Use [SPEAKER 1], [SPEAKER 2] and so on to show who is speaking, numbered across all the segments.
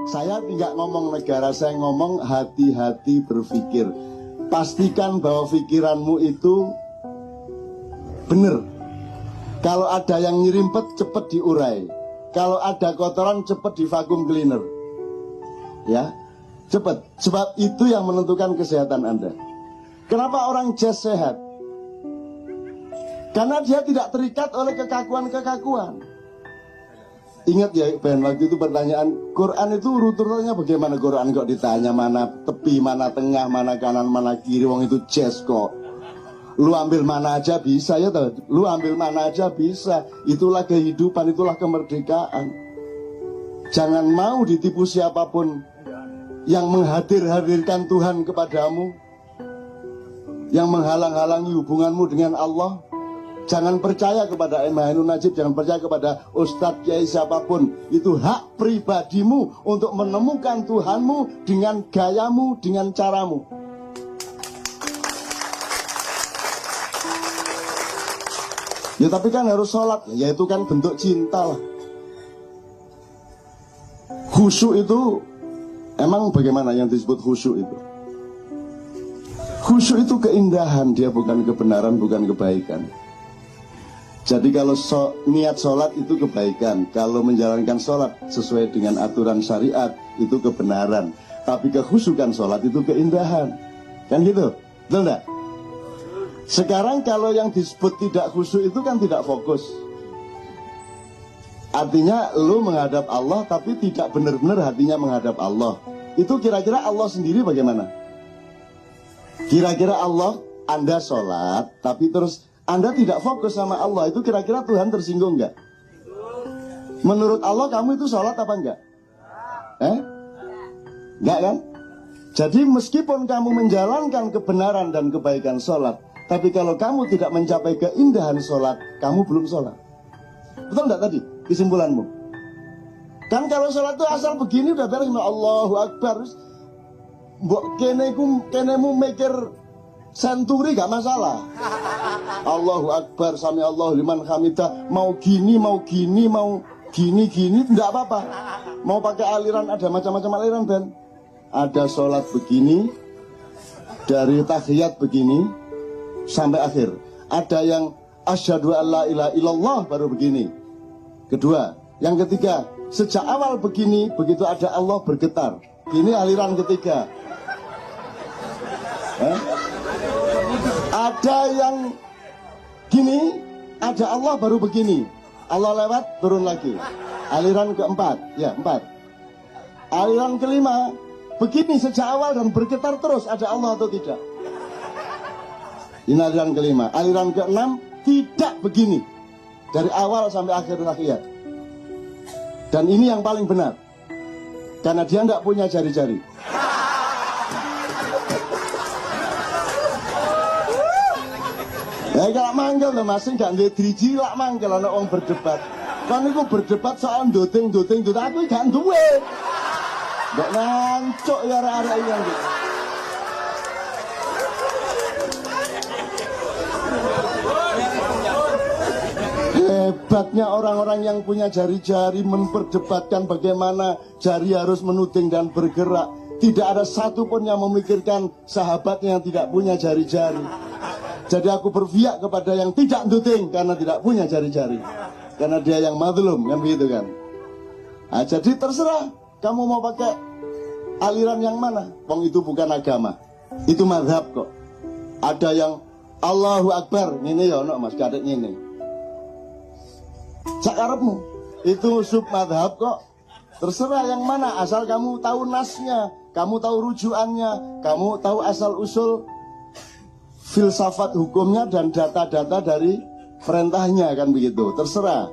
[SPEAKER 1] Saya tidak ngomong negara, saya ngomong hati-hati berpikir. Pastikan bahwa pikiranmu itu benar. Kalau ada yang nyerimpet, cepat diurai. Kalau ada kotoran, cepat di vacuum cleaner. Ya, cepat. Sebab itu yang menentukan kesehatan Anda. Kenapa orang jazz sehat? Karena dia tidak terikat oleh kekakuan-kekakuan. Ingat ya Ben, waktu itu pertanyaan Quran itu urut-urutannya bagaimana? Quran kok ditanya mana tepi, mana tengah, mana kanan, mana kiri. Wong itu jazz kok. Lu ambil mana aja bisa ya toh. Lu ambil mana aja bisa. Itulah kehidupan, itulah kemerdekaan. Jangan mau ditipu siapapun yang menghadirkan Tuhan kepadamu, yang menghalang-halangi hubunganmu dengan Allah. Jangan percaya kepada Ainun Najib, jangan percaya kepada Ustadz Kiai siapapun. Itu hak pribadimu untuk menemukan Tuhanmu dengan gayamu, dengan caramu. Ya tapi kan harus sholat, ya itu kan bentuk cinta lah. Khusyuk itu, emang bagaimana yang disebut khusyuk itu? Khusyuk itu keindahan, dia bukan kebenaran, bukan kebaikan. Jadi kalau niat sholat itu kebaikan, kalau menjalankan sholat sesuai dengan aturan syariat itu kebenaran. Tapi kekhusyukan sholat itu keindahan. Kan gitu? Betul enggak? Sekarang kalau yang disebut tidak khusyuk itu kan tidak fokus. Artinya lu menghadap Allah tapi tidak benar-benar hatinya menghadap Allah. Itu kira-kira Allah sendiri bagaimana? Kira-kira Allah, Anda sholat tapi terus Anda tidak fokus sama Allah, itu kira-kira Tuhan tersinggung enggak? Menurut Allah kamu itu sholat apa enggak? Enggak kan? Jadi meskipun kamu menjalankan kebenaran dan kebaikan sholat, tapi kalau kamu tidak mencapai keindahan sholat, kamu belum sholat. Betul enggak tadi kesimpulanmu? Kan kalau sholat itu asal begini udah beres, Allahu Akbar. Mbok kenemu mikir senturi gak masalah. Allahu Akbar, sami Allahu liman hamidah. Mau gini, mau gini, tidak apa-apa. Mau pakai aliran, ada macam-macam aliran Ben. Ada sholat begini, dari tahiyat begini sampai akhir. Ada yang asyhadu an la ilaha illallah baru begini. Kedua, yang ketiga, sejak awal begini, begitu ada Allah bergetar. Ini aliran ketiga. Ada yang gini, ada Allah baru begini. Allah lewat, turun lagi. Aliran keempat, ya 4. Aliran kelima, begini sejak awal dan bergetar terus, ada Allah atau tidak. Ini aliran kelima. Aliran keenam, tidak begini. Dari awal sampai akhir tahiyat. Dan ini yang paling benar. Karena dia tidak punya jari-jari. Ya kalau manggil loh mas, gak nge driji lah manggil anak orang berdebat. Kan aku berdebat soal doting, aku gak duwe. Gak nancuk ya arah-arah yang gitu. Hebatnya orang-orang yang punya jari-jari memperdebatkan bagaimana jari harus menuding dan bergerak. Tidak ada satupun yang memikirkan sahabatnya yang tidak punya jari-jari. Jadi aku berpihak kepada yang tidak nuding karena tidak punya jari-jari. Karena dia yang madlum, kan begitu kan. Nah, jadi terserah kamu mau pakai aliran yang mana. Wong itu bukan agama, itu mazhab kok. Ada yang Allahu Akbar, ini ya no mas, kadek ini. Sakarepmu, itu sub mazhab kok. Terserah yang mana, asal kamu tahu nasnya, kamu tahu rujukannya, kamu tahu asal usul filsafat hukumnya dan data-data dari perintahnya, kan begitu. Terserah.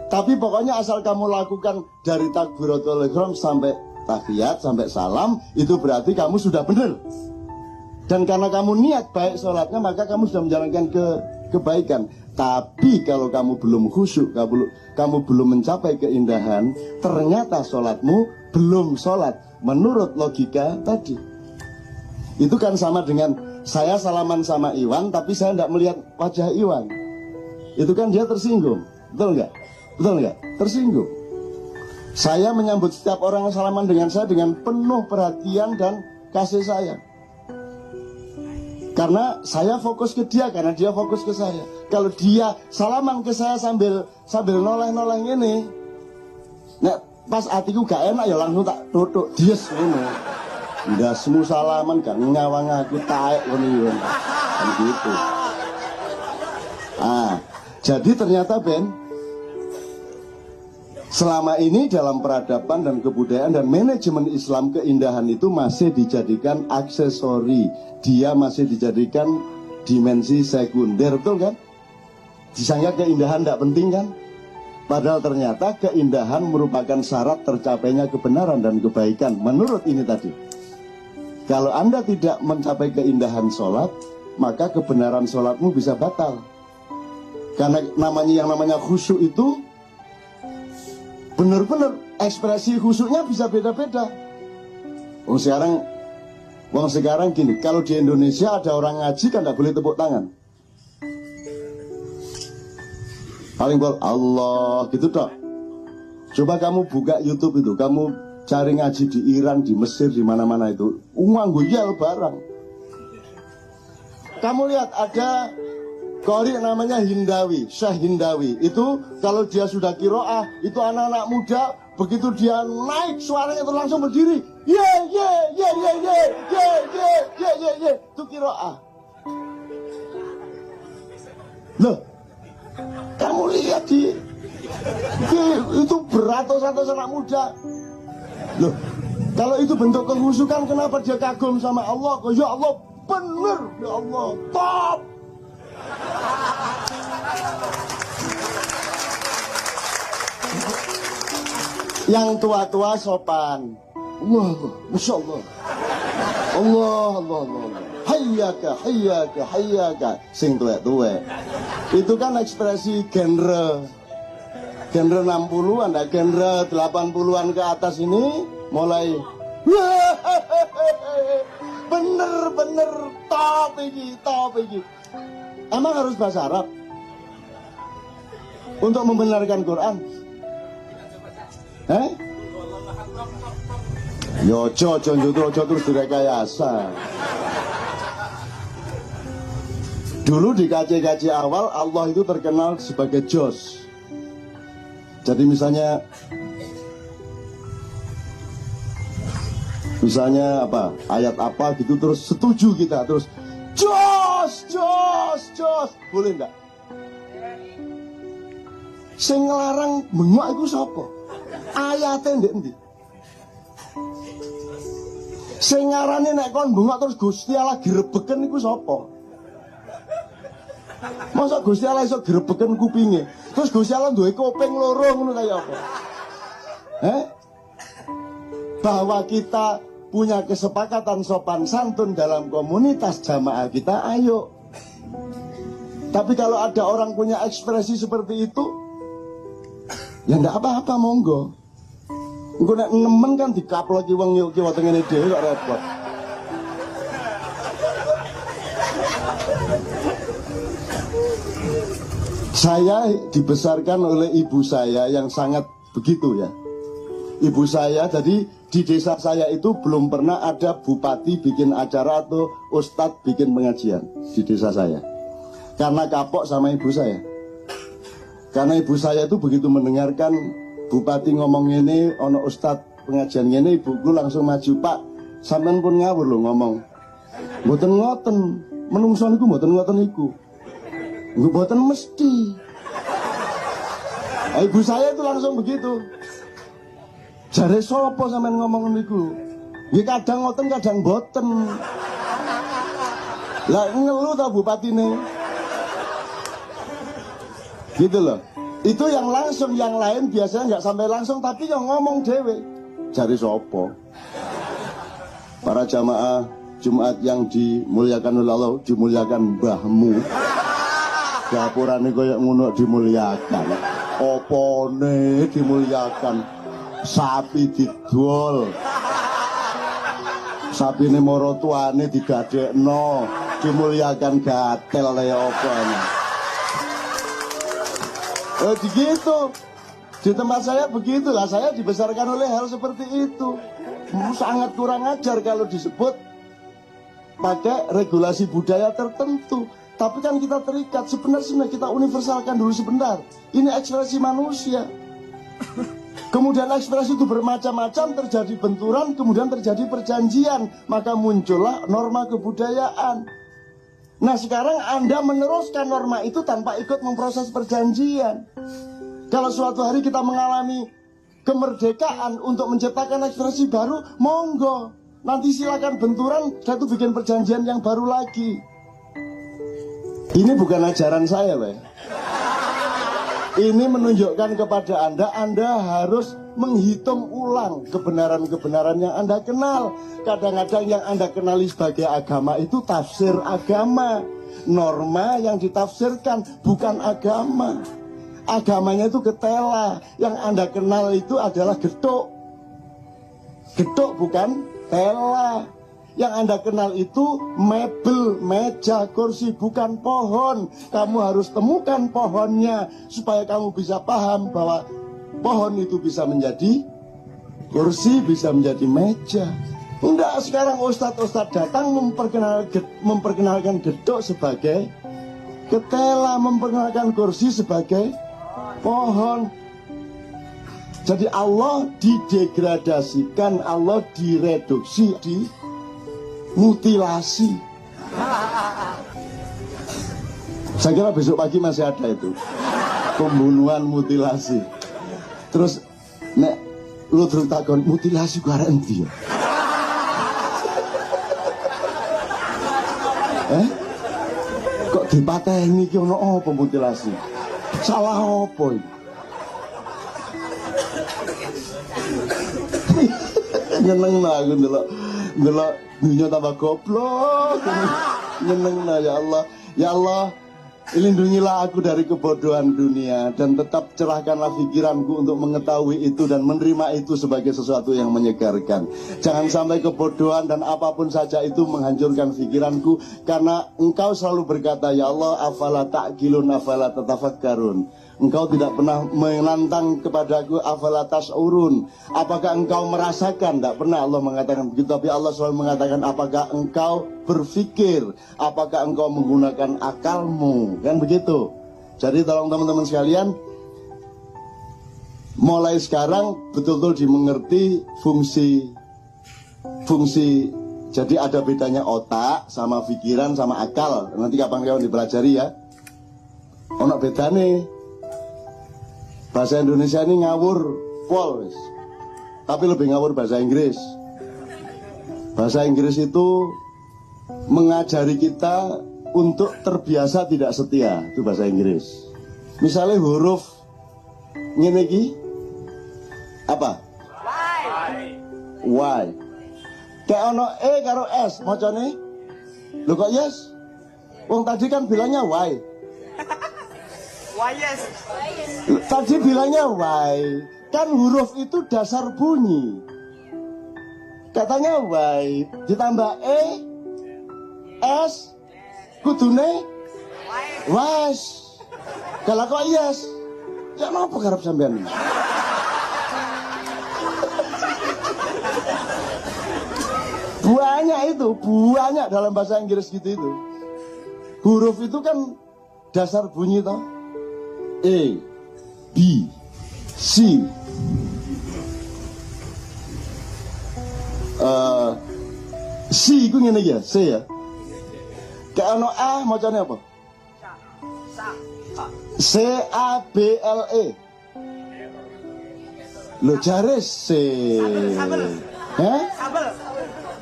[SPEAKER 1] Tapi pokoknya asal kamu lakukan dari takbiratul ihram sampai tahiyat sampai salam, itu berarti kamu sudah benar. Dan karena kamu niat baik sholatnya, maka kamu sudah menjalankan kebaikan. Tapi kalau kamu belum khusyuk, kamu belum mencapai keindahan, ternyata sholatmu belum sholat menurut logika tadi. Itu kan sama dengan saya salaman sama Iwan, tapi saya tidak melihat wajah Iwan. Itu kan dia tersinggung, betul nggak? Betul nggak? Tersinggung. Saya menyambut setiap orang yang salaman dengan saya dengan penuh perhatian dan kasih sayang. Karena saya fokus ke dia, karena dia fokus ke saya. Kalau dia salaman ke saya sambil noleh-noleh ini, nah pas hatiku gak enak ya langsung tak tutup dies ngono. Nggak semua salaman gak nyawang aku taek ngono kan gitu. Jadi ternyata Ben, selama ini dalam peradaban dan kebudayaan dan manajemen Islam, keindahan itu masih dijadikan aksesori. Dia masih dijadikan dimensi sekunder, betul kan? Disangka keindahan tidak penting kan? Padahal ternyata keindahan merupakan syarat tercapainya kebenaran dan kebaikan. Menurut ini tadi, kalau Anda tidak mencapai keindahan sholat, maka kebenaran sholatmu bisa batal. Karena yang namanya khusyuk itu benar-benar ekspresi khusyuknya bisa beda-beda. Sekarang gini, kalau di Indonesia ada orang ngaji kan tidak boleh tepuk tangan. Paling bol Allah gitu dok. Coba kamu buka YouTube itu, kamu cari ngaji di Iran, di Mesir, di mana-mana itu, nganggo yel barang. Kamu lihat ada qori namanya Hindawi, Syekh Hindawi. Itu kalau dia sudah kiroah, itu anak-anak muda begitu dia naik suaranya itu langsung berdiri. Ye. Itu kiroah. Loh, kamu lihat itu beratus-ratus anak muda. Loh, kalau itu bentuk kehusukan, kenapa dia kagum sama Allah? Ya Allah, bener, ya Allah, top. Yang tua-tua sopan. Allah, Masya Allah. Allah. Hayyaka. Sing tuwek-tuwek. Itu kan ekspresi genre 60-an, genre 80-an ke atas ini mulai bener top iki. Emang harus bahasa Arab untuk membenarkan Quran? Yojo terus direkayasa. Dulu di kaji awal Allah itu terkenal sebagai Jos. Jadi misalnya apa ayat apa gitu terus setuju kita terus Jos, boleh enggak? Sing nglarang bengok iku sapa? Ayate ndek endi? Sing ngarani nek kon bengok terus Gusti Allah grebeken iku sapa? Masa Gusti Allah iso grebeken kupinge? Terus Gusti Allah duwe kuping loro ngono kaya apa? Bahwa kita punya kesepakatan sopan santun dalam komunitas jamaah kita, ayo. Tapi kalau ada orang punya ekspresi seperti itu, ya ndak apa-apa, monggo. Engko nek nemen kan dikaploki wong yo kiwa tengene dhewe kok repot. Saya dibesarkan oleh ibu saya yang sangat begitu ya. Ibu saya, jadi di desa saya itu belum pernah ada bupati bikin acara atau ustadz bikin pengajian di desa saya. Karena kapok sama ibu saya. Karena ibu saya itu begitu mendengarkan bupati ngomong ini, ono ustadz pengajian ini, ibuku langsung maju, Pak, sampean pun ngawur loh ngomong. Mboten ngoten, menungso niku mboten ngoten iku. Mboten mesti. Ibu saya itu langsung begitu. Jare sapa sampean ngomong niku? Ya kadang ngoten kadang boten. Lah ngeluh ta bupatine. Gitu loh. Itu yang langsung, yang lain biasanya nggak sampai langsung tapi yang ngomong dewe. Jare sapa? Para jamaah Jumat yang dimuliakan oleh Allah, dimuliakan mbahmu. Dapurane koyo ngono dimuliakan. Opone dimuliakan? Sapi didol, sapi ini moro tuane digadekno, dimuliakan gatel ya apa ini. Gitu. Di tempat saya begitulah, saya dibesarkan oleh hal seperti itu. Sangat kurang ajar kalau disebut pakai regulasi budaya tertentu. Tapi kan kita terikat, sebenarnya kita universalkan dulu sebentar. Ini ekspresi manusia. Kemudian ekspresi itu bermacam-macam, terjadi benturan, kemudian terjadi perjanjian. Maka muncullah norma kebudayaan. Nah sekarang Anda meneruskan norma itu tanpa ikut memproses perjanjian. Kalau suatu hari kita mengalami kemerdekaan untuk menciptakan ekspresi baru, monggo. Nanti silakan benturan, saya tuh bikin perjanjian yang baru lagi. Ini bukan ajaran saya, Pak. Ini menunjukkan kepada Anda harus menghitung ulang kebenaran-kebenaran yang Anda kenal. Kadang-kadang yang Anda kenali sebagai agama itu tafsir agama. Norma yang ditafsirkan bukan agama. Agamanya itu ketela. Yang Anda kenal itu adalah getuk. Getuk bukan tela. Yang Anda kenal itu mebel, meja, kursi, bukan pohon. Kamu harus temukan pohonnya supaya kamu bisa paham bahwa pohon itu bisa menjadi kursi, bisa menjadi meja. Enggak, sekarang ustadz-ustadz datang memperkenalkan getuk sebagai ketela, memperkenalkan kursi sebagai pohon. Jadi Allah didegradasikan, Allah direduksi, dimutilasi. Saya kira besok pagi masih ada itu pembunuhan, mutilasi. Terus nek lu terus takon mutilasi gua arek endi ya? Kok dipateni iki ono apa mutilasi? Salah apa iki? Nyeneng lah aku ndelok dunia tambah goblok. Nyeneng lah ya Allah. Ya Allah, lindungilah aku dari kebodohan dunia dan tetap cerahkanlah pikiranku untuk mengetahui itu dan menerima itu sebagai sesuatu yang menyegarkan. Jangan sampai kebodohan dan apapun saja itu menghancurkan pikiranku, karena Engkau selalu berkata, ya Allah, afala ta'qilun, afala tatafakkarun. Engkau tidak pernah menantang kepadaku, afala tas'urun. Apakah engkau merasakan? Tidak pernah Allah mengatakan begitu, tapi Allah selalu mengatakan, apakah engkau berpikir? Apakah engkau menggunakan akalmu? Kan begitu. Jadi tolong teman-teman sekalian, mulai sekarang betul-betul dimengerti fungsi. Jadi ada bedanya otak sama pikiran sama akal. Nanti kapan-kapan dipelajari ya. Ono bedane. Bahasa Indonesia ini ngawur pol, tapi lebih ngawur bahasa Inggris. Bahasa Inggris itu mengajari kita untuk terbiasa tidak setia. Itu bahasa Inggris. Misalnya huruf ngene iki apa? Y. Kayak ono E karo S, macane. Lho kok yes? Wong tadi kan bilangnya Y.
[SPEAKER 2] Yes.
[SPEAKER 1] Tadi bilangnya Y. Kan huruf itu dasar bunyi. Katanya Y ditambah E S kudune wes. Kalau kok yes, ya napa karep sampean? Banyak dalam bahasa Inggris gitu itu. Huruf itu kan dasar bunyi toh. A, B, C, C itu ngene ya, C ya. Kayak ono A macane apa? C A B L E. Lo jare C.
[SPEAKER 2] Sabel.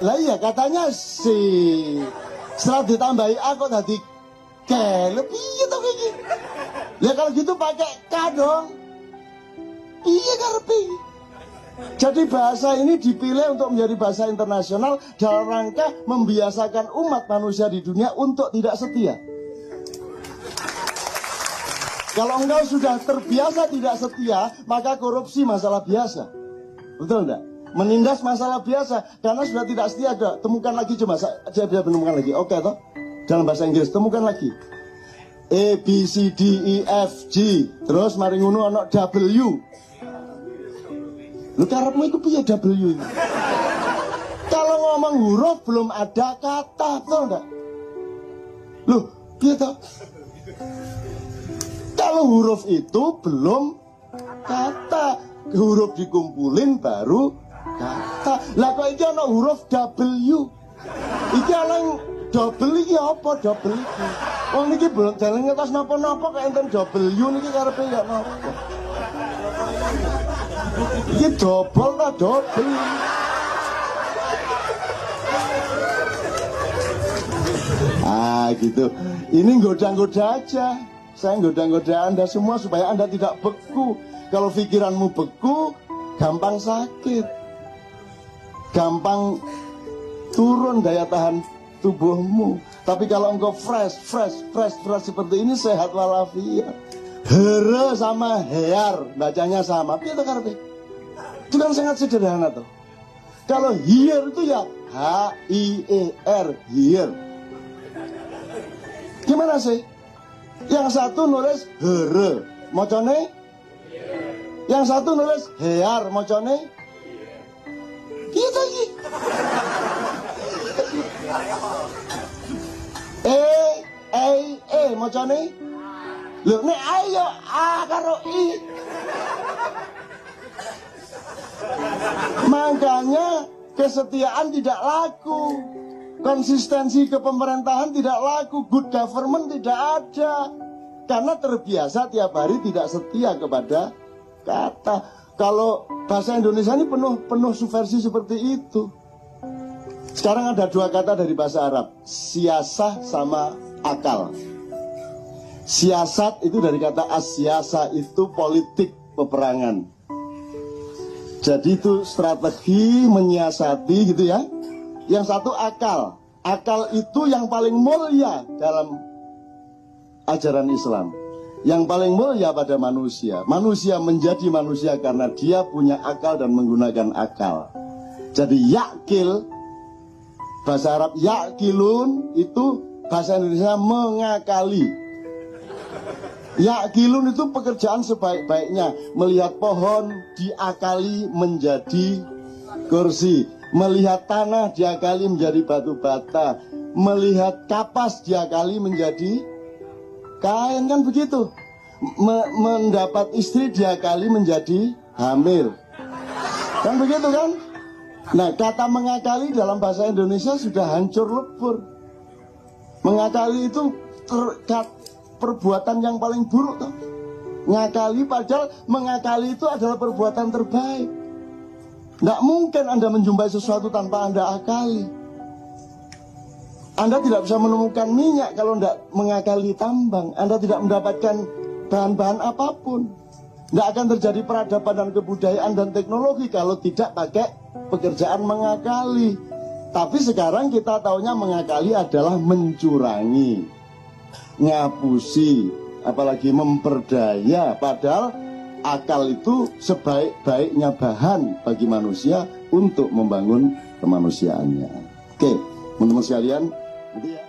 [SPEAKER 1] Lah iya katanya C. Setelah ditambahi A kok tadi K. Lebih gitu iki. Ya kalau gitu pakai K dong. Iya karepe. Jadi bahasa ini dipilih untuk menjadi bahasa internasional dalam rangka membiasakan umat manusia di dunia untuk tidak setia. Kalau engkau sudah terbiasa tidak setia, maka korupsi masalah biasa. Betul enggak? Menindas masalah biasa. Karena sudah tidak setia, temukan lagi, coba saya menemukan lagi. Oke toh? Dalam bahasa Inggris, temukan lagi. A, B, C, D, E, F, G. Terus mari ngono ono W. Lu karepmu itu piye W ini? Kalau ngomong huruf belum ada kata, betul enggak? Loh, piye toh? Kalau huruf itu belum kata, huruf dikumpulin baru kata. Lah kok iki ana huruf W. Iki ana double iki apa double iki? Wong niki belum jalan ngetos napa-napa kok enten W niki karepe ya napa? Iki double ta double. Gitu. Ini goda-goda aja. Saya goda-goda Anda semua supaya Anda tidak beku. Kalau pikiranmu beku, gampang sakit. Gampang turun daya tahan tubuhmu. Tapi kalau engkau fresh seperti ini, sehat walafiat. Here sama hear, bacanya sama. Itu karepe. Itu kan sangat sederhana tuh. Kalau here itu ya H-I-E-R, here. Gimana sih? Yang satu nulis here, mocone? Yang satu nulis hear, mocone? Gitu lagi. Mocone? Loh, nek ayo A karo I. Makanya kesetiaan tidak laku. Konsistensi kepemerintahan tidak laku, good government tidak ada. Karena terbiasa tiap hari tidak setia kepada kata. Kalau bahasa Indonesia ini penuh subversi seperti itu. Sekarang ada dua kata dari bahasa Arab, siasah sama akal. Siasat itu dari kata asyasa, itu politik peperangan. Jadi itu strategi menyiasati gitu ya. Yang satu akal. Akal itu yang paling mulia dalam ajaran Islam. Yang paling mulia pada manusia. Manusia menjadi manusia karena dia punya akal dan menggunakan akal. Jadi yakil, bahasa Arab yakilun, itu bahasa Indonesia mengakali. Yakilun itu pekerjaan sebaik-baiknya. Melihat pohon diakali menjadi kursi. Melihat tanah diakali menjadi batu bata. Melihat kapas diakali menjadi kain, kan begitu. Mendapat istri diakali menjadi hamil, kan begitu kan. Nah, kata mengakali dalam bahasa Indonesia sudah hancur lebur. Mengakali itu perbuatan yang paling buruk toh. Ngakali, padahal mengakali itu adalah perbuatan terbaik. Tidak mungkin Anda menjumpai sesuatu tanpa Anda akali. Anda tidak bisa menemukan minyak kalau tidak mengakali tambang. Anda tidak mendapatkan bahan-bahan apapun. Tidak akan terjadi peradaban dan kebudayaan dan teknologi kalau tidak pakai pekerjaan mengakali. Tapi sekarang kita taunya mengakali adalah mencurangi, ngapusi, apalagi memperdaya. Padahal akal itu sebaik-baiknya bahan bagi manusia untuk membangun kemanusiaannya. Oke, teman-teman sekalian, nanti ya.